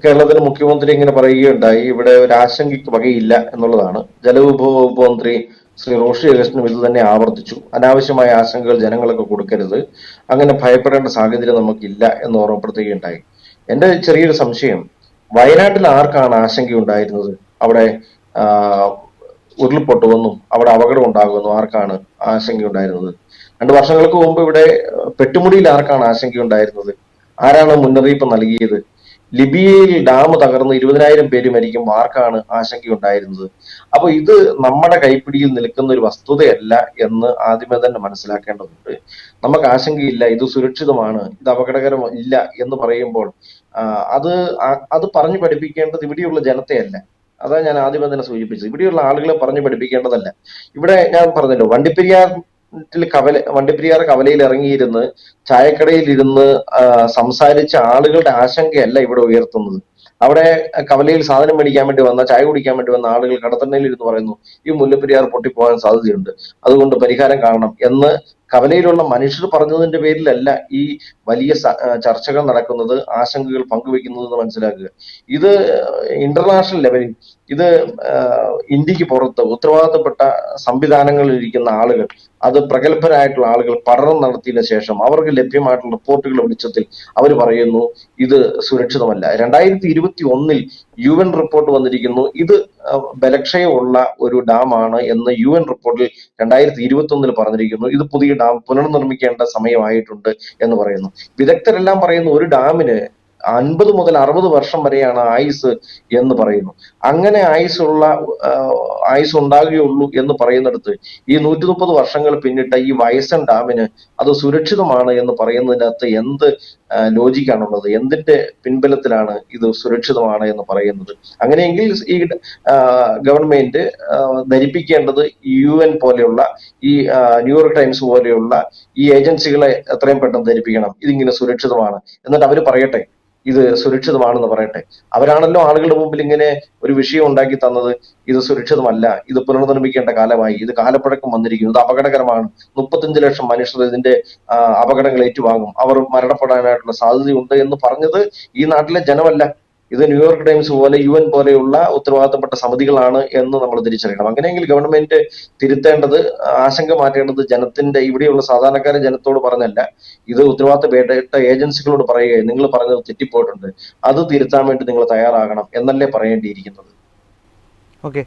കേരളത്തിലെ മുഖ്യമന്ത്രി ഇങ്ങനെ പറയുകയുണ്ടായി, ഇവിടെ ഒരു ആശങ്കയ്ക്ക് വകയില്ല എന്നുള്ളതാണ്. ജലവിഭവ വകുപ്പ് മന്ത്രി ശ്രീ റോഷി അഗസ്റ്റിനും ഇത് തന്നെ ആവർത്തിച്ചു. അനാവശ്യമായ ആശങ്കകൾ ജനങ്ങൾക്ക് കൊടുക്കരുത്, അങ്ങനെ ഭയപ്പെടേണ്ട സാഹചര്യം നമുക്കില്ല എന്ന് ഓർമ്മപ്പെടുത്തുകയുണ്ടായി. എന്റെ ചെറിയൊരു സംശയം, വയനാട്ടിൽ ആർക്കാണ് ആശങ്കയുണ്ടായിരുന്നത്? അവിടെ ആ, ഉരുൾപൊട്ടുമെന്നും അവിടെ അപകടം ഉണ്ടാകുമെന്നും ആർക്കാണ് ആശങ്കയുണ്ടായിരുന്നത്? 2 വർഷങ്ങൾക്ക് മുമ്പ് ഇവിടെ പെട്ടുമുടിയിൽ ആർക്കാണ് ആശങ്കയുണ്ടായിരുന്നത്? ആരാണ് മുന്നറിയിപ്പ് നൽകിയത്? ലിബിയയിൽ ഡാം തകർന്ന് 20,000 പേര് മരിക്കുമ്പോൾ ആർക്കാണ് ആശങ്കയുണ്ടായിരുന്നത്? അപ്പൊ ഇത് നമ്മുടെ കൈപ്പിടിയിൽ നിൽക്കുന്ന ഒരു വസ്തുതയല്ല എന്ന് ആദ്യമേ തന്നെ മനസ്സിലാക്കേണ്ടതുണ്ട്. നമുക്ക് ആശങ്കയില്ല, ഇത് സുരക്ഷിതമാണ്, ഇത് അപകടകരമില്ല എന്ന് പറയുമ്പോൾ അത് പറഞ്ഞു പഠിപ്പിക്കേണ്ടത് ഇവിടെയുള്ള ജനത്തെയല്ല. അതാ ഞാൻ ആദ്യമേ തന്നെ സൂചിപ്പിച്ചത്, ഇവിടെയുള്ള ആളുകളെ പറഞ്ഞു പഠിപ്പിക്കേണ്ടതല്ല. ഇവിടെ ഞാൻ പറഞ്ഞല്ലോ, വണ്ടിപ്പെരിയാർ കവലയിൽ ഇറങ്ങിയിരുന്ന് ചായക്കടയിൽ ഇരുന്ന് സംസാരിച്ച ആളുകളുടെ ആശങ്കയല്ല ഇവിടെ ഉയർത്തുന്നത്. അവിടെ കവലയിൽ സാധനം മേടിക്കാൻ വേണ്ടി വന്ന, ചായ കുടിക്കാൻ വേണ്ടി വന്ന ആളുകൾ കടത്തണ്ണയിൽ ഇരുന്ന് പറയുന്നു, ഈ മുല്ലപ്പെരിയാർ പൊട്ടിപ്പോകാൻ സാധ്യതയുണ്ട്, അതുകൊണ്ട് പരിഹാരം കാണണം എന്ന് കവലയിലുള്ള മനുഷ്യർ പറഞ്ഞതിന്റെ പേരിലല്ല ഈ വലിയ ചർച്ചകൾ നടക്കുന്നത്, ആശങ്കകൾ പങ്കുവെക്കുന്നത് എന്ന് മനസ്സിലാക്കുക. ഇത് ഇന്റർനാഷണൽ ലെവലിൽ, ഇത് ഇന്ത്യക്ക് പുറത്ത് ഉത്തരവാദിത്തപ്പെട്ട സംവിധാനങ്ങളിൽ ഇരിക്കുന്ന ആളുകൾ, അത് പ്രഗത്ഭരായിട്ടുള്ള ആളുകൾ പഠനം നടത്തിയതിനു ശേഷം അവർക്ക് ലഭ്യമായിട്ടുള്ള റിപ്പോർട്ടുകൾ വെളിച്ചത്തിൽ അവർ പറയുന്നു ഇത് സുരക്ഷിതമല്ല. 2021 UN റിപ്പോർട്ട് വന്നിരിക്കുന്നു, ഇത് ബലക്ഷയമുള്ള ഒരു ഡാമാണ് എന്ന് UN റിപ്പോർട്ടിൽ 2021 പറഞ്ഞിരിക്കുന്നു. ഇത് പുതിയ ഡാം പുനർനിർമ്മിക്കേണ്ട സമയമായിട്ടുണ്ട് എന്ന് പറയുന്നു. വിദഗ്ധരെല്ലാം പറയുന്നു ഒരു ഡാമിന് 50 മുതൽ 60 വർഷം വരെയാണ് ആയുസ് എന്ന് പറയുന്നു. അങ്ങനെ ആയുസ് ഉണ്ടാകുകയുള്ളൂ എന്ന് പറയുന്നിടത്ത് ഈ 130 വർഷങ്ങൾ പിന്നിട്ട ഈ വയസ്സൻ ഡാമിന് അത് സുരക്ഷിതമാണ് എന്ന് പറയുന്നതിനകത്ത് എന്ത് ലോജിക്കാണുള്ളത്? എന്തിന്റെ പിൻബലത്തിലാണ് ഇത് സുരക്ഷിതമാണ് എന്ന് പറയുന്നത്? അങ്ങനെയെങ്കിൽ ഈ ഗവൺമെന്റ് ധരിപ്പിക്കേണ്ടത് UN പോലെയുള്ള, ഈ ന്യൂയോർക്ക് ടൈംസ് പോലെയുള്ള ഈ ഏജൻസികളെ എത്രയും പെട്ടെന്ന് ധരിപ്പിക്കണം, ഇതിങ്ങനെ സുരക്ഷിതമാണ്. എന്നിട്ട് അവര് പറയട്ടെ ഇത് സുരക്ഷിതമാണെന്ന് പറയട്ടെ. അവരാണല്ലോ ആളുകളുടെ മുമ്പിൽ ഇങ്ങനെ ഒരു വിഷയം ഉണ്ടാക്കി തന്നത്. ഇത് സുരക്ഷിതമല്ല, ഇത് പുനർനിർമ്മിക്കേണ്ട കാലമായി, ഇത് കാലപ്പഴക്കം വന്നിരിക്കുന്നു, ഇത് അപകടകരമാണ്, 35 ലക്ഷം മനുഷ്യർ ഇതിന്റെ അപകടങ്ങൾ ഏറ്റുവാങ്ങും, അവർ മരണപ്പെടാനായിട്ടുള്ള സാധ്യതയുണ്ട് എന്ന് പറഞ്ഞത് ഈ നാട്ടിലെ ജനമല്ല. ഇത് ന്യൂയോർക്ക് ടൈംസ് പോലെ UN പോലെയുള്ള ഉത്തരവാദിത്തപ്പെട്ട സമിതികളാണ് എന്ന് നമ്മൾ തിരിച്ചറിയണം. അങ്ങനെയെങ്കിൽ ഗവൺമെന്റ് തിരുത്തേണ്ടത്, ആശങ്ക മാറ്റേണ്ടത് ജനത്തിന്റെ, ഇവിടെയുള്ള സാധാരണക്കാരെ ജനത്തോട് പറഞ്ഞല്ല, ഇത് ഉത്തരവാദിത്തപ്പെട്ട ഏജൻസികളോട് പറയുക, നിങ്ങൾ പറഞ്ഞത് തെറ്റിപ്പോയിട്ടുണ്ട്, അത് തിരുത്താൻ വേണ്ടി നിങ്ങൾ തയ്യാറാകണം എന്നല്ലേ പറയേണ്ടിയിരിക്കുന്നത്. ഓക്കെ,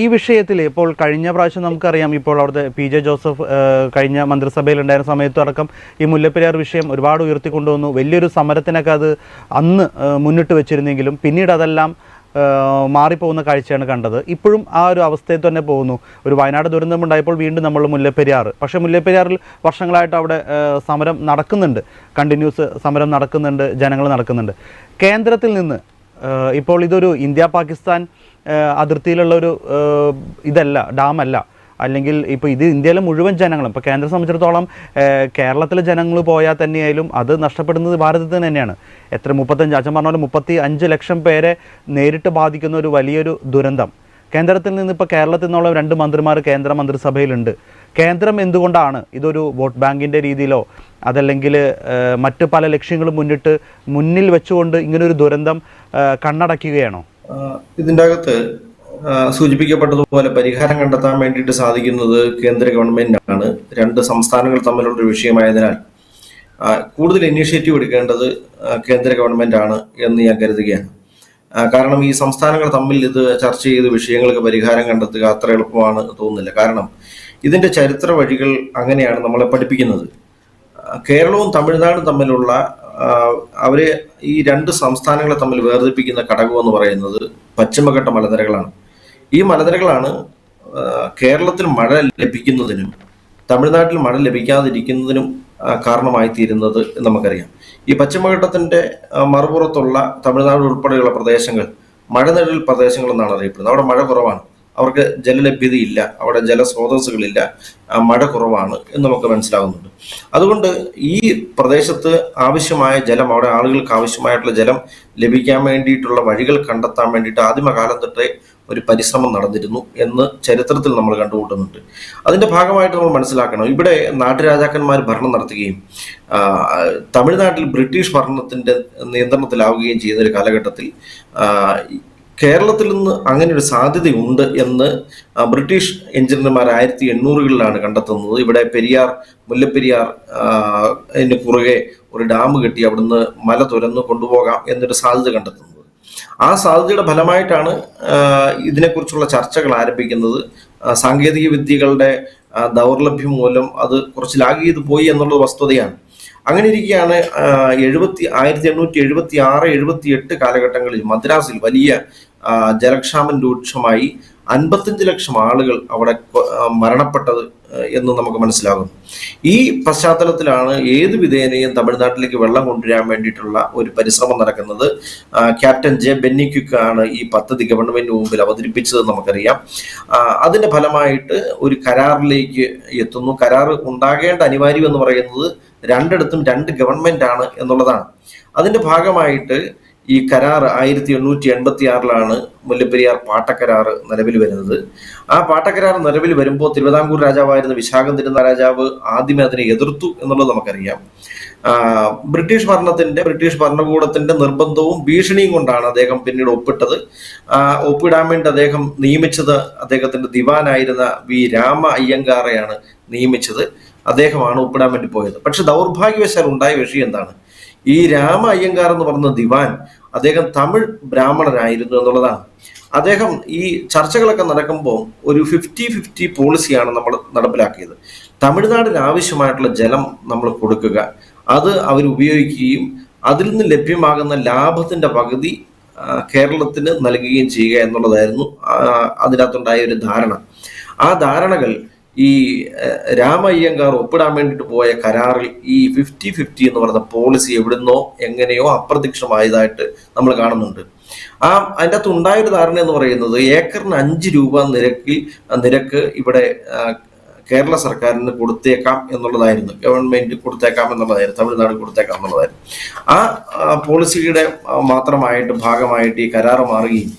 ഈ വിഷയത്തിൽ ഇപ്പോൾ കഴിഞ്ഞ പ്രാവശ്യം നമുക്കറിയാം, ഇപ്പോൾ അവിടുത്തെ PJ ജോസഫ് കഴിഞ്ഞ മന്ത്രിസഭയിലുണ്ടായിരുന്ന സമയത്തടക്കം ഈ മുല്ലപ്പെരിയാർ വിഷയം ഒരുപാട് ഉയർത്തിക്കൊണ്ടുവന്നു. വലിയൊരു സമരത്തിനൊക്കെ അത് അന്ന് മുന്നിട്ട് വെച്ചിരുന്നെങ്കിലും പിന്നീട് അതെല്ലാം മാറിപ്പോകുന്ന കാഴ്ചയാണ് കണ്ടത്. ഇപ്പോഴും ആ ഒരു അവസ്ഥയിൽ തന്നെ പോകുന്നു. ഒരു വയനാട് ദുരന്തമുണ്ടായപ്പോൾ വീണ്ടും നമ്മൾ മുല്ലപ്പെരിയാർ, പക്ഷേ മുല്ലപ്പെരിയാറിൽ വർഷങ്ങളായിട്ട് അവിടെ സമരം നടക്കുന്നുണ്ട്, കണ്ടിന്യൂസ് സമരം നടക്കുന്നുണ്ട്, ജനങ്ങൾ നടക്കുന്നുണ്ട്. കേന്ദ്രത്തിൽ നിന്ന് ഇപ്പോൾ ഇതൊരു ഇന്ത്യ പാകിസ്ഥാൻ അതിർത്തിയിലുള്ളൊരു ഇതല്ല, ഡാമല്ല, അല്ലെങ്കിൽ ഇപ്പോൾ ഇത് ഇന്ത്യയിലെ മുഴുവൻ ജനങ്ങളും, ഇപ്പോൾ കേന്ദ്രം സംബന്ധിച്ചിടത്തോളം കേരളത്തിലെ ജനങ്ങൾ പോയാൽ തന്നെയായാലും അത് നഷ്ടപ്പെടുന്നത് ഭാരതത്തിന് തന്നെയാണ്. 35 അച്ഛൻ പറഞ്ഞ പോലെ 35 ലക്ഷം പേരെ നേരിട്ട് ബാധിക്കുന്ന ഒരു വലിയൊരു ദുരന്തം. കേന്ദ്രത്തിൽ നിന്ന് ഇപ്പോൾ കേരളത്തിൽ നിന്നുള്ള 2 മന്ത്രിമാർ കേന്ദ്ര മന്ത്രിസഭയിലുണ്ട്. കേന്ദ്രം എന്തുകൊണ്ടാണ് ഇതൊരു വോട്ട് ബാങ്കിൻ്റെ രീതിയിലോ അതല്ലെങ്കിൽ മറ്റ് പല ലക്ഷ്യങ്ങളും മുന്നിൽ വെച്ചുകൊണ്ട് ഇങ്ങനൊരു ദുരന്തം കണ്ണടയ്ക്കുകയാണോ? ഇതിൻ്റെ അകത്ത് സൂചിപ്പിക്കപ്പെട്ടതുപോലെ പരിഹാരം കണ്ടെത്താൻ വേണ്ടിയിട്ട് സാധിക്കുന്നത് കേന്ദ്ര ഗവൺമെന്റാണ്. 2 സംസ്ഥാനങ്ങൾ തമ്മിലുള്ള ഒരു വിഷയമായതിനാൽ കൂടുതൽ ഇനീഷ്യേറ്റീവ് എടുക്കേണ്ടത് കേന്ദ്ര ഗവൺമെന്റ് ആണ് എന്ന് ഞാൻ കരുതുകയാണ്. കാരണം ഈ സംസ്ഥാനങ്ങൾ തമ്മിൽ ഇത് ചർച്ച ചെയ്ത് വിഷയങ്ങൾക്ക് പരിഹാരം കണ്ടെത്തുക അത്ര എളുപ്പമാണ് തോന്നുന്നില്ല. കാരണം ഇതിന്റെ ചരിത്ര വഴികൾ അങ്ങനെയാണ് നമ്മളെ പഠിപ്പിക്കുന്നത്. കേരളവും തമിഴ്നാടും തമ്മിലുള്ള അവരെ ഈ 2 സംസ്ഥാനങ്ങളെ തമ്മിൽ വേർതിരിപ്പിക്കുന്ന ഘടകം എന്ന് പറയുന്നത് പശ്ചിമഘട്ട മലനിരകളാണ്. ഈ മലനിരകളാണ് കേരളത്തിൽ മഴ ലഭിക്കുന്നതിനും തമിഴ്നാട്ടിൽ മഴ ലഭിക്കാതിരിക്കുന്നതിനും കാരണമായി തീരുന്നത് നമുക്കറിയാം. ഈ പശ്ചിമഘട്ടത്തിന്റെ മറുപുറത്തുള്ള തമിഴ്നാട് ഉൾപ്പെടെയുള്ള പ്രദേശങ്ങൾ മഴനിഴൽ പ്രദേശങ്ങൾ എന്നാണ് അറിയപ്പെടുന്നത്. അവിടെ മഴ കുറവാണ്, അവർക്ക് ജലലഭ്യതയില്ല, അവിടെ ജലസ്രോതസ്സുകളില്ല, മഴ കുറവാണ് എന്ന് നമുക്ക് മനസ്സിലാകുന്നുണ്ട്. അതുകൊണ്ട് ഈ പ്രദേശത്ത് ആവശ്യമായ ജലം, അവിടെ ആളുകൾക്ക് ആവശ്യമായിട്ടുള്ള ജലം ലഭിക്കാൻ വേണ്ടിയിട്ടുള്ള വഴികൾ കണ്ടെത്താൻ വേണ്ടിയിട്ട് ആദിമകാലം തൊട്ടേ ഒരു പരിശ്രമം നടന്നിരുന്നു എന്ന് ചരിത്രത്തിൽ നമ്മൾ കണ്ടുകൂട്ടുന്നുണ്ട്. അതിന്റെ ഭാഗമായിട്ട് നമ്മൾ മനസ്സിലാക്കണം, ഇവിടെ നാട്ടുരാജാക്കന്മാർ ഭരണം നടത്തുകയും തമിഴ്നാട്ടിൽ ബ്രിട്ടീഷ് ഭരണത്തിന്റെ നിയന്ത്രണത്തിലാവുകയും ചെയ്യുന്ന ഒരു കാലഘട്ടത്തിൽ കേരളത്തിൽ നിന്ന് അങ്ങനെ ഒരു സാധ്യതയുണ്ട് എന്ന് ബ്രിട്ടീഷ് എഞ്ചിനീയർമാർ 1800-കളിലാണ് കണ്ടെത്തുന്നത്. ഇവിടെ മുല്ലപ്പെരിയാർ കുറുകെ ഒരു ഡാം കെട്ടി അവിടുന്ന് മല തുരന്ന് കൊണ്ടുപോകാം എന്നൊരു സാധ്യത കണ്ടെത്തുന്നത്. ആ സാധ്യതയുടെ ഫലമായിട്ടാണ് ഇതിനെക്കുറിച്ചുള്ള ചർച്ചകൾ ആരംഭിക്കുന്നത്. സാങ്കേതിക വിദ്യകളുടെ ദൗർലഭ്യം മൂലം അത് കുറച്ച് ലാഗ് ചെയ്തു പോയി എന്നുള്ളത് വസ്തുതയാണ്. അങ്ങനെ ഇരിക്കുകയാണ് 1876-78 കാലഘട്ടങ്ങളിൽ മദ്രാസിൽ വലിയ ജലക്ഷാമം രൂക്ഷമായി 55 ലക്ഷം ആളുകൾ അവിടെ മരണപ്പെട്ടത് എന്ന് നമുക്ക് മനസ്സിലാകും. ഈ പശ്ചാത്തലത്തിലാണ് ഏത് വിധേനയും തമിഴ്നാട്ടിലേക്ക് വെള്ളം കൊണ്ടുവരാൻ വേണ്ടിയിട്ടുള്ള ഒരു പരിശ്രമം നടക്കുന്നത്. ക്യാപ്റ്റൻ ജെ ബെന്നിക്യുക്ക് ആണ് ഈ പദ്ധതി ഗവൺമെന്റിന് മുമ്പിൽ അവതരിപ്പിച്ചത് നമുക്കറിയാം. അതിന്റെ ഫലമായിട്ട് ഒരു കരാറിലേക്ക് എത്തുന്നു. കരാർ ഉണ്ടാകേണ്ട അനിവാര്യം എന്ന് പറയുന്നത് രണ്ടിടത്തും 2 ഗവൺമെന്റ് ആണ് എന്നുള്ളതാണ്. അതിന്റെ ഭാഗമായിട്ട് ഈ കരാർ 1886-ലാണ് മുല്ലപ്പെരിയാർ പാട്ടക്കരാർ നിലവിൽ വരുന്നത്. ആ പാട്ടക്കരാർ നിലവിൽ വരുമ്പോൾ തിരുവിതാംകൂർ രാജാവായിരുന്ന വിശാഖം തിരുനാൾ രാജാവ് ആദ്യമേ അതിനെ എതിർത്തു എന്നുള്ളത് നമുക്കറിയാം. ബ്രിട്ടീഷ് ഭരണകൂടത്തിന്റെ നിർബന്ധവും ഭീഷണിയും കൊണ്ടാണ് അദ്ദേഹം പിന്നീട് ഒപ്പിട്ടത്. ഒപ്പിടാൻ വേണ്ടി അദ്ദേഹം നിയമിച്ചത് അദ്ദേഹത്തിന്റെ ദിവാനായിരുന്ന വി രാമ അയ്യങ്കാറെയാണ് നിയമിച്ചത്. അദ്ദേഹമാണ് ഒപ്പിടാൻ വേണ്ടി പോയത്. പക്ഷെ ദൗർഭാഗ്യവശാൽ ഉണ്ടായ വിഷയം എന്താണ്? ഈ രാമ അയ്യങ്കാർ എന്ന് പറഞ്ഞ ദിവാൻ അദ്ദേഹം തമിഴ് ബ്രാഹ്മണനായിരുന്നു എന്നുള്ളതാണ്. അദ്ദേഹം ഈ ചർച്ചകളൊക്കെ നടക്കുമ്പോൾ ഒരു 50-50 പോളിസിയാണ് നമ്മൾ നടപ്പിലാക്കിയത്. തമിഴ്നാടിന് ആവശ്യമായിട്ടുള്ള ജലം നമ്മൾ കൊടുക്കുക, അത് അവർ ഉപയോഗിക്കുകയും അതിൽ നിന്ന് ലഭ്യമാകുന്ന ലാഭത്തിന്റെ പകുതി കേരളത്തിന് നൽകുകയും ചെയ്യുക എന്നുള്ളതായിരുന്നു അതിനകത്തുണ്ടായ ഒരു ധാരണ. ആ ധാരണകൾ ഈ രാമ അയ്യങ്കാർ ഒപ്പിടാൻ വേണ്ടിയിട്ട് പോയ കരാറിൽ ഈ 50-50 എന്ന് പറയുന്ന പോളിസി എവിടുന്നോ എങ്ങനെയോ അപ്രത്യക്ഷമായതായിട്ട് നമ്മൾ കാണുന്നുണ്ട്. അതിൻ്റെ അകത്ത് ഉണ്ടായൊരു ധാരണ എന്ന് പറയുന്നത് ഏക്കറിന് 5 രൂപ നിരക്ക് ഇവിടെ കേരള സർക്കാരിന് കൊടുത്തേക്കാം എന്നുള്ളതായിരുന്നു. ഗവൺമെന്റ് കൊടുത്തേക്കാം എന്നുള്ളതായിരുന്നു, തമിഴ്നാട് കൊടുത്തേക്കാം എന്നുള്ളതായിരുന്നു. ആ പോളിസിയുടെ മാത്രമായിട്ട് ഭാഗമായിട്ട് ഈ കരാർ മാറുകയും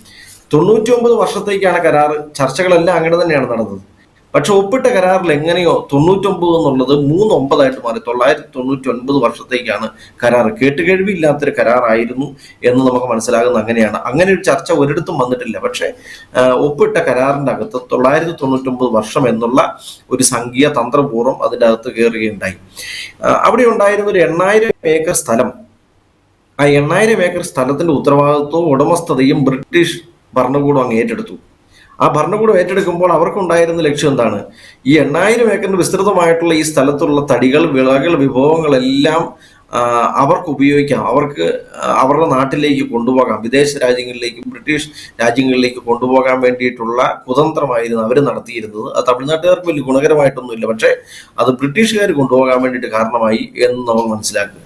99 വർഷത്തേക്കാണ് കരാർ. ചർച്ചകളെല്ലാം അങ്ങനെ തന്നെയാണ് നടന്നത്. പക്ഷെ ഒപ്പിട്ട കരാറിൽ എങ്ങനെയോ 99 എന്നുള്ളത് 39 മാറി. 999 വർഷത്തേക്കാണ് കരാർ. കേട്ടുകേഴ്വിയില്ലാത്തൊരു കരാറായിരുന്നു എന്ന് നമുക്ക് മനസ്സിലാകുന്ന അങ്ങനെയാണ്. അങ്ങനെ ഒരു ചർച്ച ഒരിടത്തും വന്നിട്ടില്ല. പക്ഷെ ഒപ്പിട്ട കരാറിന്റെ അകത്ത് 999 വർഷം എന്നുള്ള ഒരു സംഖ്യ തന്ത്രപൂർവ്വം അതിൻ്റെ അകത്ത് കയറുകയുണ്ടായി. അവിടെ ഉണ്ടായിരുന്ന ഒരു 8000 ഏക്കർ സ്ഥലം, ആ 8000 ഏക്കർ സ്ഥലത്തിന്റെ ഉത്തരവാദിത്വവും ഉടമസ്ഥതയും ബ്രിട്ടീഷ് ഭരണകൂടം അങ്ങ് ഏറ്റെടുത്തു. ആ ഭരണകൂടം ഏറ്റെടുക്കുമ്പോൾ അവർക്കുണ്ടായിരുന്ന ലക്ഷ്യം എന്താണ്? ഈ 8000 ഏക്കറിന് വിസ്തൃതമായിട്ടുള്ള ഈ സ്ഥലത്തുള്ള തടികൾ, വിളകൾ, വിഭവങ്ങളെല്ലാം അവർക്ക് ഉപയോഗിക്കാം, അവർക്ക് അവരുടെ നാട്ടിലേക്ക് കൊണ്ടുപോകാം, വിദേശ രാജ്യങ്ങളിലേക്ക്, ബ്രിട്ടീഷ് രാജ്യങ്ങളിലേക്ക് കൊണ്ടുപോകാൻ വേണ്ടിയിട്ടുള്ള കുതന്ത്രമായിരുന്നു അവർ നടത്തിയിരുന്നത്. അത് തമിഴ്നാട്ടുകാർക്ക് വലിയ ഗുണകരമായിട്ടൊന്നുമില്ല, പക്ഷേ അത് ബ്രിട്ടീഷുകാർ കൊണ്ടുപോകാൻ വേണ്ടിയിട്ട് കാരണമായി എന്ന് നമ്മൾ മനസ്സിലാക്കുക.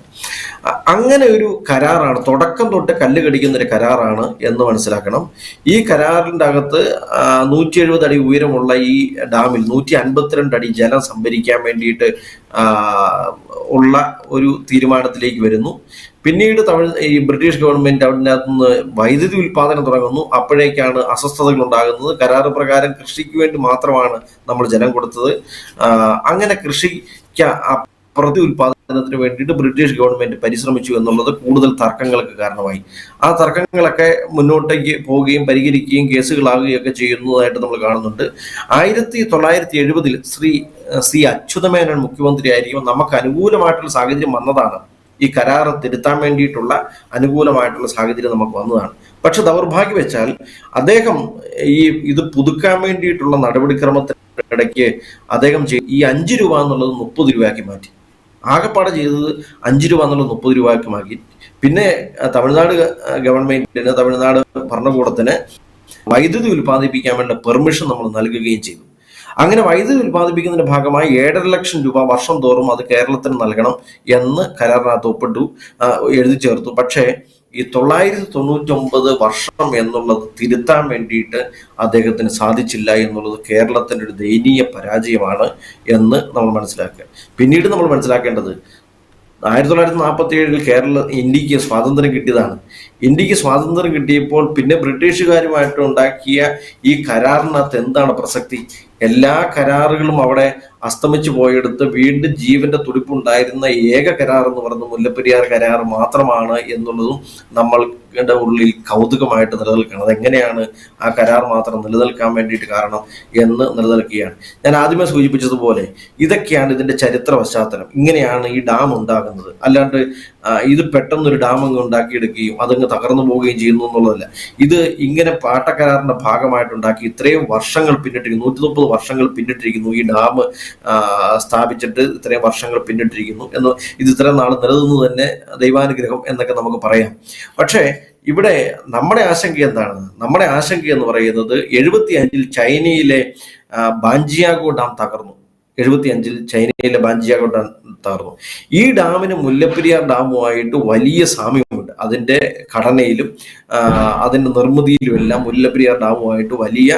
അങ്ങനെ ഒരു കരാറാണ്, തുടക്കം തൊട്ട് കല്ല് കടിക്കുന്ന ഒരു കരാറാണ് എന്ന് മനസ്സിലാക്കണം. ഈ കരാറിൻ്റെ അകത്ത് 170 അടി ഉയരമുള്ള ഈ ഡാമിൽ 152 അടി ജലം സംഭരിക്കാൻ വേണ്ടിയിട്ട് ഉള്ള ഒരു തീരുമാനത്തിലേക്ക് വരുന്നു. പിന്നീട് ഈ ബ്രിട്ടീഷ് ഗവൺമെന്റ് അതിനകത്ത് നിന്ന് വൈദ്യുതി ഉൽപാദനം തുടങ്ങുന്നു. അപ്പോഴേക്കാണ് അസ്വസ്ഥതകൾ ഉണ്ടാകുന്നത്. കരാറ് പ്രകാരം കൃഷിക്ക് വേണ്ടി മാത്രമാണ് നമ്മൾ ജലം കൊടുത്തത്. അങ്ങനെ കൃഷിക്ക് പ്രതി ഉൽപാദനത്തിന് വേണ്ടിയിട്ട് ബ്രിട്ടീഷ് ഗവൺമെന്റ് പരിശ്രമിച്ചു എന്നുള്ളത് കൂടുതൽ തർക്കങ്ങൾക്ക് കാരണമായി. ആ തർക്കങ്ങളൊക്കെ മുന്നോട്ടേക്ക് പോവുകയും പരിഹരിക്കുകയും കേസുകളാവുകയും ഒക്കെ ചെയ്യുന്നതായിട്ട് നമ്മൾ കാണുന്നുണ്ട്. 1970 ശ്രീ അച്യുതമേനോൻ മുഖ്യമന്ത്രിയായിരിക്കും നമുക്ക് അനുകൂലമായിട്ടുള്ള സാഹചര്യം വന്നതാണ്. ഈ കരാർ തിരുത്താൻ വേണ്ടിയിട്ടുള്ള അനുകൂലമായിട്ടുള്ള സാഹചര്യം നമുക്ക് വന്നതാണ്. പക്ഷെ ദൗർഭാഗ്യവശാൽ അദ്ദേഹം ഇത് പുതുക്കാൻ വേണ്ടിയിട്ടുള്ള നടപടിക്രമത്തിനിടയ്ക്ക് അദ്ദേഹം ഈ 5 രൂപ എന്നുള്ളത് 30 രൂപയാക്കി മാറ്റി. ആകെപ്പാടെ ചെയ്തത് 5 രൂപ എന്നുള്ളത് 30 രൂപയാക്കി മാറ്റി. പിന്നെ തമിഴ്നാട് ഗവൺമെന്റിന്, തമിഴ്നാട് ഭരണകൂടത്തിന് വൈദ്യുതി ഉൽപ്പാദിപ്പിക്കാൻ വേണ്ട പെർമിഷൻ നമ്മൾ നൽകുകയും ചെയ്തു. അങ്ങനെ വൈദ്യുതി ഉൽപ്പാദിപ്പിക്കുന്നതിന്റെ ഭാഗമായി 7.5 ലക്ഷം രൂപ വർഷം തോറും അത് കേരളത്തിന് നൽകണം എന്ന് കരാറിനകത്ത് ഒപ്പിട്ടു, എഴുതി ചേർത്തു. പക്ഷേ ഈ 999 വർഷം എന്നുള്ളത് തിരുത്താൻ വേണ്ടിയിട്ട് അദ്ദേഹത്തിന് സാധിച്ചില്ല എന്നുള്ളത് കേരളത്തിൻ്റെ ഒരു ദയനീയ പരാജയമാണ് എന്ന് നമ്മൾ മനസ്സിലാക്കുക. പിന്നീട് നമ്മൾ മനസ്സിലാക്കേണ്ടത് 1947 ഇന്ത്യക്ക് സ്വാതന്ത്ര്യം കിട്ടിയതാണ്. ഇന്ത്യക്ക് സ്വാതന്ത്ര്യം കിട്ടിയപ്പോൾ പിന്നെ ബ്രിട്ടീഷുകാരുമായിട്ട് ഉണ്ടാക്കിയ ഈ കരാറിനകത്ത് എന്താണ് പ്രസക്തി? എല്ലാ കരാറുകളും അവിടെ അസ്തമിച്ചു പോയെടുത്ത് വീണ്ടും ജീവന്റെ തുടിപ്പുണ്ടായിരുന്ന ഏക കരാർ എന്ന് പറയുന്നത് മുല്ലപ്പെരിയാർ കരാർ മാത്രമാണ് എന്നുള്ളതും നമ്മളുടെ ഉള്ളിൽ കൗതുകമായിട്ട് നിലനിൽക്കണം. അതെങ്ങനെയാണ് ആ കരാർ മാത്രം നിലനിൽക്കാൻ വേണ്ടിയിട്ട് കാരണം എന്ന് നിലനിൽക്കുകയാണ്. ഞാൻ ആദ്യമേ സൂചിപ്പിച്ചതുപോലെ ഇതൊക്കെയാണ് ഇതിന്റെ ചരിത്ര പശ്ചാത്തലം. ഇങ്ങനെയാണ് ഈ ഡാം ഉണ്ടാകുന്നത്. അല്ലാണ്ട് ഇത് പെട്ടെന്നൊരു ഡാം അങ്ങ് ഉണ്ടാക്കിയെടുക്കുകയും അതങ്ങ് തകർന്നു പോവുകയും ചെയ്യുന്നു എന്നുള്ളതല്ല. ഇത് ഇങ്ങനെ പാട്ടക്കരാറിന്റെ ഭാഗമായിട്ടുണ്ടാക്കി ഇത്രയും വർഷങ്ങൾ പിന്നിട്ടിരിക്കുന്നു. 130 വർഷങ്ങൾ പിന്നിട്ടിരിക്കുന്നു ഈ ഡാം സ്ഥാപിച്ചിട്ട്. ഇത്രയും വർഷങ്ങൾ പിന്നിട്ടിരിക്കുന്നു എന്ന് ഇത് ഇത്രയും നാൾ നിലനിന്നു തന്നെ ദൈവാനുഗ്രഹം എന്നൊക്കെ നമുക്ക് പറയാം. പക്ഷേ ഇവിടെ നമ്മുടെ ആശങ്ക എന്താണ്? നമ്മുടെ ആശങ്ക എന്ന് പറയുന്നത് 75-ൽ ചൈനയിലെ ബാഞ്ചിയാഗോ ഡാം തകർന്നു. 75-ൽ ചൈനയിലെ ബാഞ്ചിയാഗോ ഡാം തകർന്നു. ഈ ഡാമിന് മുല്ലപ്പെരിയാർ ഡാമുമായിട്ട് വലിയ സാമ്യമുണ്ട്. അതിന്റെ ഘടനയിലും അതിന്റെ നിർമ്മിതിയിലും എല്ലാം മുല്ലപ്പെരിയാർ ഡാമുമായിട്ട് വലിയ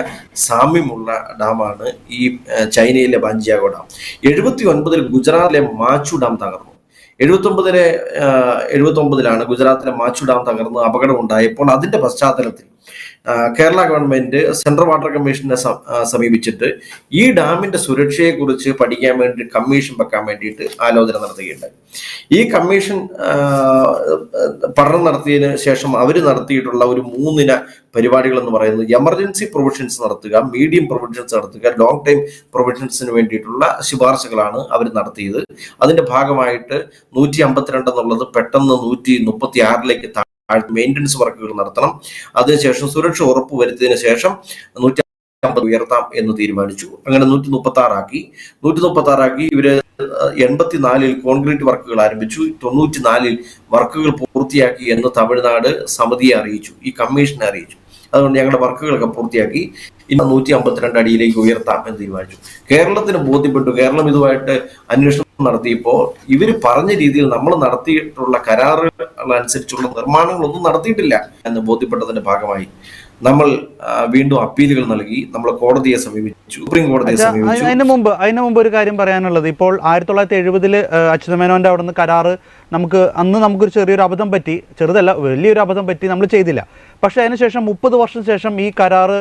സാമ്യമുള്ള ഡാമാണ് ഈ ചൈനയിലെ ബാഞ്ചിയാഗോ ഡാം. 79-ൽ ഗുജറാത്തിലെ മാച്ചു ഡാം തകർന്നു. 79-ലാണ് ഗുജറാത്തിലെ മാച്ചു ഡാം തകർന്ന് അപകടം ഉണ്ടായപ്പോൾ അതിന്റെ പശ്ചാത്തലത്തിൽ കേരള ഗവൺമെന്റ് സെൻട്രൽ വാട്ടർ കമ്മീഷനെ സമീപിച്ചിട്ട് ഈ ഡാമിന്റെ സുരക്ഷയെക്കുറിച്ച് പഠിക്കാൻ വേണ്ടി കമ്മീഷൻ വെക്കാൻ വേണ്ടിയിട്ട് ആലോചന നടത്തുകയുണ്ടായി. ഈ കമ്മീഷൻ പഠനം നടത്തിയതിനു ശേഷം അവർ നടത്തിയിട്ടുള്ള ഒരു 3 ഇന പരിപാടികൾ എന്ന് പറയുന്നത് എമർജൻസി പ്രൊവിഷൻസ് നടത്തുക, മീഡിയം പ്രൊവിഷൻസ് നടത്തുക, ലോങ് ടൈം പ്രൊവിഷൻസിന് വേണ്ടിയിട്ടുള്ള ശുപാർശകളാണ് അവർ നടത്തിയത്. അതിന്റെ ഭാഗമായിട്ട് 152 എന്നുള്ളത് പെട്ടെന്ന് 136ലേക്ക് മെയിൻ്റനൻസ് വർക്കുകൾ നടത്തണം. അതിനുശേഷം സുരക്ഷ ഉറപ്പുവരുത്തിയതിനു ശേഷം 150 ഉയർത്താം എന്ന് തീരുമാനിച്ചു. അങ്ങനെ 136 ആക്കി. ഇവര് 84-ൽ കോൺക്രീറ്റ് വർക്കുകൾ ആരംഭിച്ചു. 94-ൽ വർക്കുകൾ പൂർത്തിയാക്കി എന്ന് തമിഴ്നാട് സമിതിയെ അറിയിച്ചു, ഈ കമ്മീഷനെ അറിയിച്ചു. അതുകൊണ്ട് ഞങ്ങളുടെ വർക്കുകളൊക്കെ പൂർത്തിയാക്കി, ഇന്ന് 152 അടിയിലേക്ക് ഉയർത്താം എന്ന് തീരുമാനിച്ചു. കേരളത്തിന് ബോധ്യപ്പെട്ടു. കേരളം ഇതുമായിട്ട് അന്വേഷണം നടത്തിയപ്പോൾ ഇവർ പറഞ്ഞ രീതിയിൽ നമ്മൾ നടത്തിയിട്ടുള്ള കരാറുകൾ അനുസരിച്ചുള്ള നിർമ്മാണങ്ങളൊന്നും നടത്തിയിട്ടില്ല എന്ന് ബോധ്യപ്പെട്ടതിന്റെ ഭാഗമായി നമ്മൾ വീണ്ടും അപ്പീലുകൾ നൽകി. നമ്മൾ കോടതിയെ സമീപിച്ചു, സുപ്രീം കോടതിയെ സമീപിച്ചു. അതിന് മുമ്പ് ഒരു കാര്യം പറയാനുള്ളത്, ഇപ്പോൾ 1970-ൽ അച്യുതമേനോന്റെ അവിടെ നിന്ന് കരാറ് അന്ന് നമുക്കൊരു ചെറിയൊരു അബദ്ധം പറ്റി. ചെറുതല്ല, വലിയൊരു അബദ്ധം പറ്റി, നമ്മൾ ചെയ്തില്ല. പക്ഷെ അതിനുശേഷം 30 വർഷം ശേഷം ഈ കരാറ്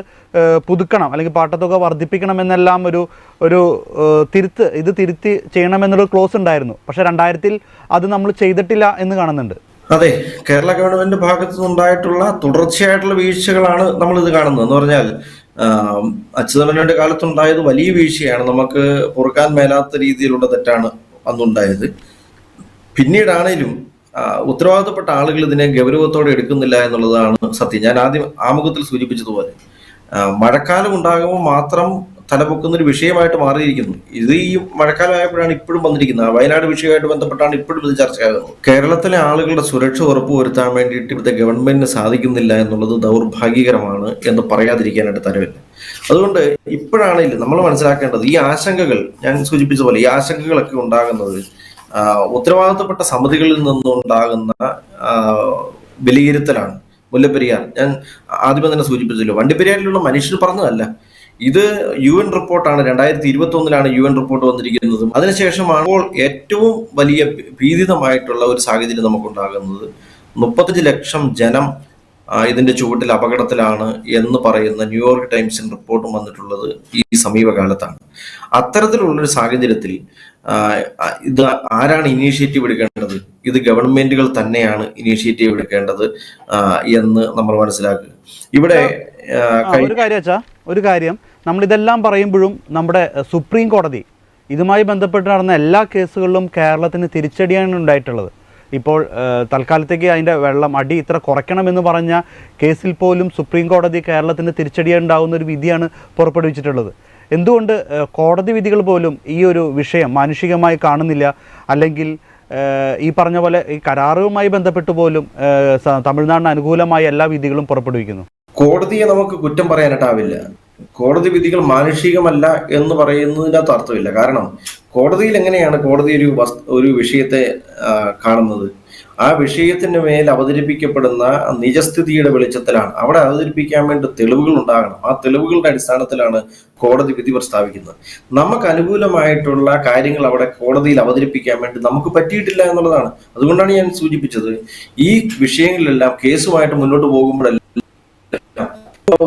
പുതുക്കണം അല്ലെങ്കിൽ പാട്ടത്തുക വർദ്ധിപ്പിക്കണം എന്നെല്ലാം ഒരു തിരുത്തി ചെയ്യണമെന്നൊരു ക്ലോസ് ഉണ്ടായിരുന്നു. പക്ഷെ 2000-ൽ അത് നമ്മൾ ചെയ്തിട്ടില്ല എന്ന് കാണുന്നുണ്ട്. അതെ, കേരള ഗവൺമെന്റ് ഭാഗത്തു നിന്നുണ്ടായിട്ടുള്ള തുടർച്ചയായിട്ടുള്ള വീഴ്ചകളാണ് നമ്മൾ ഇത് കാണുന്നത്. എന്ന് പറഞ്ഞാൽ അച്യുതമേനോന്റെ കാലത്തുണ്ടായത് വലിയ വീഴ്ചയാണ്. നമുക്ക് പൊറുക്കാൻ മേലാത്ത രീതിയിലുള്ള തെറ്റാണ് അന്നുണ്ടായത്. പിന്നീടാണേലും ഉത്തരവാദിത്തപ്പെട്ട ആളുകൾ ഇതിനെ ഗൗരവത്തോടെ എടുക്കുന്നില്ല എന്നുള്ളതാണ് സത്യം. ഞാൻ ആദ്യം ആമുഖത്തിൽ സൂചിപ്പിച്ചതുപോലെ മഴക്കാലം ഉണ്ടാകുമ്പോൾ മാത്രം തലപൊക്കുന്ന ഒരു വിഷയമായിട്ട് മാറിയിരിക്കുന്നു. ഇത് ഈ മഴക്കാലമായപ്പോഴാണ് ഇപ്പോഴും വന്നിരിക്കുന്നത്. വയനാട് വിഷയമായിട്ട് ബന്ധപ്പെട്ടാണ് ഇപ്പോഴും ഇത് ചർച്ചയാകുന്നത്. കേരളത്തിലെ ആളുകളുടെ സുരക്ഷ ഉറപ്പുവരുത്താൻ വേണ്ടിയിട്ട് ഇവിടുത്തെ ഗവൺമെന്റിന് സാധിക്കുന്നില്ല എന്നുള്ളത് ദൗർഭാഗ്യകരമാണ് എന്ന് പറയാതിരിക്കാനായിട്ട് തരവില്ല. അതുകൊണ്ട് ഇപ്പോഴാണെങ്കിലും നമ്മൾ മനസ്സിലാക്കേണ്ടത്, ഈ ആശങ്കകൾ ഞാൻ സൂചിപ്പിച്ച പോലെ ഈ ആശങ്കകളൊക്കെ ഉണ്ടാകുന്നത് ഉത്തരവാദിത്തപ്പെട്ട സമിതികളിൽ നിന്നുണ്ടാകുന്ന വിലയിരുത്തലാണ്. മുല്ലപ്പെരിയാർ ഞാൻ ആദ്യമേ തന്നെ സൂചിപ്പിച്ചല്ലോ, വണ്ടിപ്പെരിയാറിലുള്ള മനുഷ്യർ പറഞ്ഞതല്ല. ഇത് UN റിപ്പോർട്ടാണ്. 2021-ലാണ് UN റിപ്പോർട്ട് വന്നിരിക്കുന്നത്. അതിനുശേഷമാണ് ഏറ്റവും വലിയ ഭീതിതമായിട്ടുള്ള ഒരു സാഹചര്യം നമുക്കുണ്ടാകുന്നത്. 35 ലക്ഷം ജനം ഇതിന്റെ ചുവട്ടിൽ അപകടത്തിലാണ് എന്ന് പറയുന്ന ന്യൂയോർക്ക് ടൈംസിന്റെ റിപ്പോർട്ടും വന്നിട്ടുള്ളത് ഈ സമീപകാലത്താണ്. അത്തരത്തിലുള്ളൊരു സാഹചര്യത്തിൽ ഇത് ആരാണ് ഇനീഷ്യേറ്റീവ് എടുക്കേണ്ടത്? ഇത് ഗവൺമെന്റുകൾ തന്നെയാണ് ഇനീഷ്യേറ്റീവ് എടുക്കേണ്ടത് എന്ന് നമ്മൾ മനസ്സിലാക്കുക. ഇവിടെ ഒരു കാര്യം നമ്മളിതെല്ലാം പറയുമ്പോഴും നമ്മുടെ സുപ്രീം കോടതി ഇതുമായി ബന്ധപ്പെട്ട് നടന്ന എല്ലാ കേസുകളിലും കേരളത്തിന് തിരിച്ചടിയാണ് ഉണ്ടായിട്ടുള്ളത്. ഇപ്പോൾ തൽക്കാലത്തേക്ക് അതിൻ്റെ അടി ഇത്ര കുറയ്ക്കണമെന്ന് പറഞ്ഞ കേസിൽ പോലും സുപ്രീം കോടതി കേരളത്തിന് തിരിച്ചടിയുണ്ടാകുന്ന ഒരു വിധിയാണ് പുറപ്പെടുവിച്ചിട്ടുള്ളത്. എന്തുകൊണ്ട് കോടതി വിധികൾ പോലും ഈ ഒരു വിഷയം മാനുഷികമായി കാണുന്നില്ല? അല്ലെങ്കിൽ ഈ പറഞ്ഞ പോലെ ഈ കരാറുമായി ബന്ധപ്പെട്ട് പോലും തമിഴ്നാടിന് അനുകൂലമായ എല്ലാ വിധികളും പുറപ്പെടുവിക്കുന്നു. കോടതിയെ നമുക്ക് കുറ്റം പറയാനായിട്ടാവില്ല. കോടതി വിധികൾ മാനുഷികമല്ല എന്ന് പറയുന്നതിനകത്ത് അർത്ഥമില്ല. കാരണം കോടതിയിൽ എങ്ങനെയാണ് കോടതി ഒരു വിഷയത്തെ കാണുന്നത്? ആ വിഷയത്തിന് മേൽ അവതരിപ്പിക്കപ്പെടുന്ന നിജസ്ഥിതിയുടെ വെളിച്ചത്തിലാണ്. അവിടെ അവതരിപ്പിക്കാൻ വേണ്ടി തെളിവുകൾ ഉണ്ടാകണം. ആ തെളിവുകളുടെ അടിസ്ഥാനത്തിലാണ് കോടതി വിധി പ്രസ്താവിക്കുന്നത്. നമുക്ക് അനുകൂലമായിട്ടുള്ള കാര്യങ്ങൾ അവിടെ കോടതിയിൽ അവതരിപ്പിക്കാൻ വേണ്ടി നമുക്ക് പറ്റിയിട്ടില്ല എന്നുള്ളതാണ്. അതുകൊണ്ടാണ് ഞാൻ സൂചിപ്പിച്ചത്, ഈ വിഷയങ്ങളിലെല്ലാം കേസുമായിട്ട് മുന്നോട്ട് പോകുമ്പോഴെല്ലാം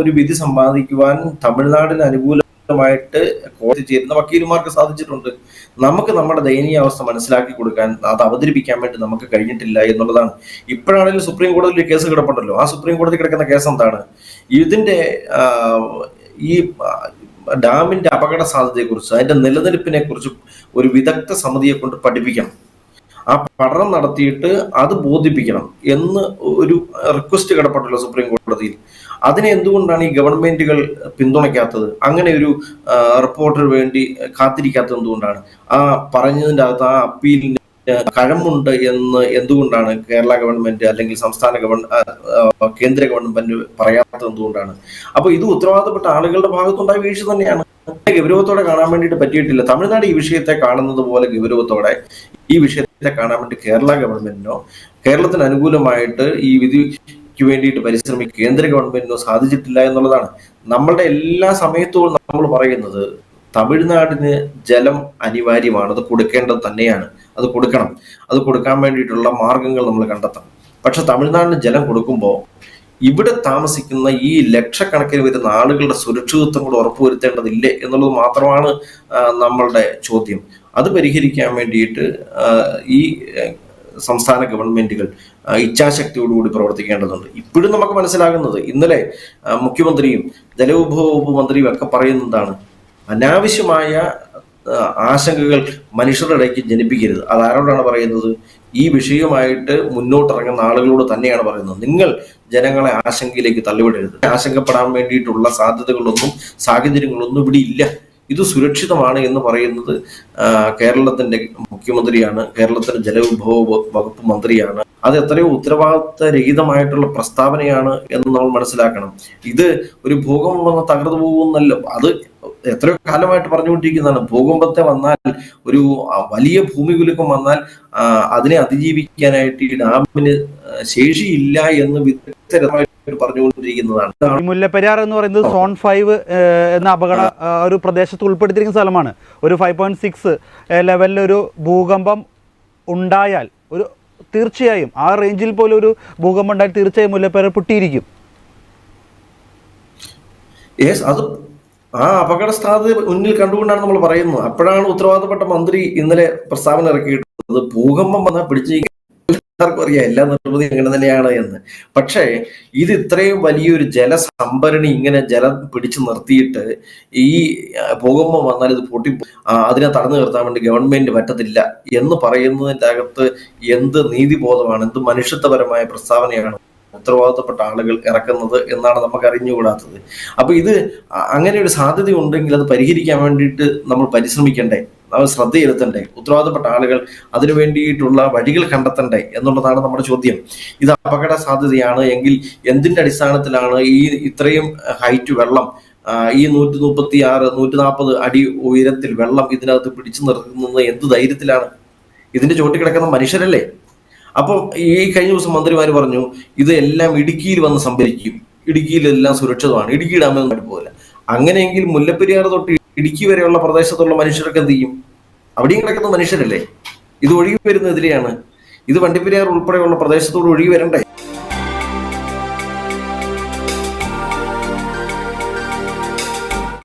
ഒരു വിധി സമ്പാദിക്കുവാൻ തമിഴ്നാടിന് അനുകൂലമായിട്ട് കോടതി ചേരുന്ന വക്കീലുമാർക്ക് സാധിച്ചിട്ടുണ്ട്. നമുക്ക് നമ്മുടെ ദയനീയാവസ്ഥ മനസ്സിലാക്കി കൊടുക്കാൻ, അത് അവതരിപ്പിക്കാൻ വേണ്ടി നമുക്ക് കഴിഞ്ഞിട്ടില്ല എന്നുള്ളതാണ്. ഇപ്പോഴാണെങ്കിലും സുപ്രീം കോടതിയിൽ ഒരു കേസ് കിടപ്പുണ്ടല്ലോ. ആ സുപ്രീം കോടതി കിടക്കുന്ന കേസ് എന്താണ്? ഇതിന്റെ ഈ ഡാമിന്റെ അപകട സാധ്യതയെക്കുറിച്ച്, അതിന്റെ നിലനിൽപ്പിനെ കുറിച്ച് ഒരു വിദഗ്ധ സമിതിയെ കൊണ്ട് പഠിപ്പിക്കണം. ആ പഠനം നടത്തിയിട്ട് അത് ബോധിപ്പിക്കണം എന്ന് ഒരു റിക്വസ്റ്റ് കിടപ്പുണ്ടല്ലോ സുപ്രീം കോടതിയിൽ. അതിനെ എന്തുകൊണ്ടാണ് ഈ ഗവൺമെന്റുകൾ പിന്തുണയ്ക്കാത്തത്? അങ്ങനെ ഒരു റിപ്പോർട്ടിന് വേണ്ടി കാത്തിരിക്കാത്തത് എന്തുകൊണ്ടാണ്? ആ പറഞ്ഞതിൻ്റെ അകത്ത് ആ അപ്പീലിന് കഴമ്പുണ്ട് എന്ന് എന്തുകൊണ്ടാണ് കേരള ഗവൺമെന്റ് അല്ലെങ്കിൽ സംസ്ഥാന കേന്ദ്ര ഗവൺമെന്റ് പറയാത്തത് എന്തുകൊണ്ടാണ്? അപ്പൊ ഇത് ഉത്തരവാദിത്തപ്പെട്ട ആളുകളുടെ ഭാഗത്തുണ്ടായ വീഴ്ച തന്നെയാണ്. ഗൗരവത്തോടെ കാണാൻ വേണ്ടിയിട്ട് പറ്റിയിട്ടില്ല. തമിഴ്നാട് ഈ വിഷയത്തെ കാണുന്നത് പോലെ ഗൗരവത്തോടെ ഈ വിഷയത്തെ കാണാൻ വേണ്ടി കേരള ഗവൺമെന്റിനോ കേരളത്തിന് അനുകൂലമായിട്ട് ഈ വിധിക്ക് വേണ്ടിയിട്ട് പരിശ്രമിക്കുക കേന്ദ്ര ഗവൺമെന്റിനോ സാധിച്ചിട്ടില്ല എന്നുള്ളതാണ്. നമ്മളുടെ എല്ലാ സമയത്തും നമ്മൾ പറയുന്നത് തമിഴ്നാടിന് ജലം അനിവാര്യമാണ്, അത് കൊടുക്കേണ്ടത് തന്നെയാണ്, അത് കൊടുക്കണം. അത് കൊടുക്കാൻ വേണ്ടിയിട്ടുള്ള മാർഗങ്ങൾ നമ്മൾ കണ്ടെത്തണം. പക്ഷെ തമിഴ്നാടിന് ജലം കൊടുക്കുമ്പോൾ ഇവിടെ താമസിക്കുന്ന ഈ ലക്ഷക്കണക്കിന് വരുന്ന ആളുകളുടെ സുരക്ഷിതത്വം കൂടെ ഉറപ്പുവരുത്തേണ്ടതില്ലേ എന്നുള്ളത് മാത്രമാണ് നമ്മളുടെ ചോദ്യം. അത് പരിഹരിക്കാൻ വേണ്ടിയിട്ട് ഈ സംസ്ഥാന ഗവൺമെന്റുകൾ ഇച്ഛാശക്തിയോടുകൂടി പ്രവർത്തിക്കേണ്ടതുണ്ട്. ഇപ്പോഴും നമുക്ക് മനസ്സിലാകുന്നത്, ഇന്നലെ മുഖ്യമന്ത്രിയും ജലവിഭവ വകുപ്പ് മന്ത്രിയും ഒക്കെ പറയുന്നതാണ്, അനാവശ്യമായ ആശങ്കകൾ മനുഷ്യരുടെ ഇടയ്ക്ക് ജനിപ്പിക്കരുത്. അതാരോടാണ് പറയുന്നത്? ഈ വിഷയവുമായിട്ട് മുന്നോട്ടിറങ്ങുന്ന ആളുകളോട് തന്നെയാണ് പറയുന്നത്. നിങ്ങൾ ജനങ്ങളെ ആശങ്കയിലേക്ക് തള്ളിവിടരുത്. ആശങ്കപ്പെടാൻ വേണ്ടിയിട്ടുള്ള സാധ്യതകളൊന്നും സാഹചര്യങ്ങളൊന്നും ഇവിടെ ഇല്ല. ഇത് സുരക്ഷിതമാണ് എന്ന് പറയുന്നത് കേരളത്തിന്റെ മുഖ്യമന്ത്രിയാണ്, കേരളത്തിന്റെ ജലവിഭവ വകുപ്പ് മന്ത്രിയാണ്. അത് എത്രയോ ഉത്തരവാദിത്തരഹിതമായിട്ടുള്ള പ്രസ്താവനയാണ് എന്ന് നമ്മൾ മനസ്സിലാക്കണം. ഇത് ഒരു ഭൂകമ്പം വന്ന് തകർന്നു പോകുന്നല്ലോ, അത് എത്രയോ കാലമായിട്ട് പറഞ്ഞുകൊണ്ടിരിക്കുന്നതാണ്. ഭൂകമ്പത്തെ വന്നാൽ, ഒരു വലിയ ഭൂമികുലുക്കം വന്നാൽ അതിനെ അതിജീവിക്കാനായിട്ട് ഈ ഡാമിന് ശേഷിയില്ല എന്ന് വിദഗ്ധരമായിട്ട് പറഞ്ഞുകൊണ്ടിരിക്കുന്നതാണ്. മുല്ലപ്പെരിയാർ എന്ന് പറയുന്നത് സോൺ 5 എന്ന അപകട ഒരു പ്രദേശത്ത് ഉൾപ്പെടുത്തിയിരിക്കുന്ന സ്ഥലമാണ്. ഒരു 5.6 ലെവലിലൊരു ഭൂകമ്പം ഉണ്ടായാൽ, ഒരു തീർച്ചയായും ആ റേഞ്ചിൽ പോലും ഒരു ഭൂകമ്പം ഉണ്ടായാൽ തീർച്ചയായും മുല്ലപ്പെരിയാർ പൊട്ടിയിരിക്കും. അത് ആ അപകട സാധ്യത മുന്നിൽ കണ്ടുകൊണ്ടാണ് നമ്മൾ പറയുന്നത്. അപ്പോഴാണ് ഉത്തരവാദിത്തപ്പെട്ട മന്ത്രി ഇന്നലെ പ്രസ്താവന ഇറക്കിയിട്ടുള്ളത്, ഭൂകമ്പം വന്നാൽ പിടിച്ചു എല്ലാവർക്കും അറിയാം, എല്ലാ നിർമ്മിതി അങ്ങനെ തന്നെയാണ് എന്ന്. പക്ഷേ ഇത് ഇത്രയും വലിയൊരു ജലസംഭരണി ഇങ്ങനെ ജലം പിടിച്ചു നിർത്തിയിട്ട് ഈ ഭൂകമ്പം വന്നാൽ ഇത് പൊട്ടി അതിനെ തടഞ്ഞു നിർത്താൻ വേണ്ടി ഗവൺമെന്റ് പറ്റത്തില്ല എന്ന് പറയുന്നതിൻ്റെ അകത്ത് എന്ത് നീതിബോധമാണ്, എന്ത് മനുഷ്യത്വപരമായ പ്രസ്താവനയാണ് ഉത്തരവാദിത്തപ്പെട്ട ആളുകൾ ഇറക്കുന്നത് എന്നാണ് നമുക്ക് അറിഞ്ഞുകൂടാത്തത്. അപ്പൊ ഇത് അങ്ങനെ ഒരു സാധ്യത ഉണ്ടെങ്കിൽ അത് പരിഹരിക്കാൻ വേണ്ടിയിട്ട് നമ്മൾ പരിശ്രമിക്കണ്ടേ, നമ്മൾ ശ്രദ്ധ ചെലുത്തണ്ടേ, ഉത്തരവാദിത്തപ്പെട്ട ആളുകൾ അതിനു വേണ്ടിയിട്ടുള്ള വഴികൾ കണ്ടെത്തണ്ടേ എന്നുള്ളതാണ് നമ്മുടെ ചോദ്യം. ഇത് അപകട സാധ്യതയാണ് എങ്കിൽ എന്തിന്റെ അടിസ്ഥാനത്തിലാണ് ഈ ഇത്രയും ഹൈറ്റ് വെള്ളം, ഈ 136, 140 അടി ഉയരത്തിൽ വെള്ളം ഇതിനകത്ത് പിടിച്ചു നിർത്തുന്നത് എന്ത് ധൈര്യത്തിലാണ്? ഇതിന്റെ ചോട്ടിൽ കിടക്കുന്ന മനുഷ്യരല്ലേ? അപ്പം ഈ കഴിഞ്ഞ ദിവസം മന്ത്രിമാർ പറഞ്ഞു ഇത് എല്ലാം ഇടുക്കിയിൽ വന്ന് സംഭരിക്കും, ഇടുക്കിയിലെല്ലാം സുരക്ഷിതമാണ്, ഇടുക്കി ഡാമൊന്നും പോകില്ല. അങ്ങനെയെങ്കിൽ മുല്ലപ്പെരിയാർ തൊട്ട് ഇടുക്കി വരെയുള്ള പ്രദേശത്തുള്ള മനുഷ്യർക്ക് എന്ത് ചെയ്യും? അവിടെയും കിടക്കുന്ന മനുഷ്യരല്ലേ? ഇത് ഒഴുകി വരുന്നതിലെയാണ്. ഇത് വണ്ടിപ്പെരിയാർ ഉൾപ്പെടെയുള്ള പ്രദേശത്തോട് ഒഴുകി വരണ്ടേ?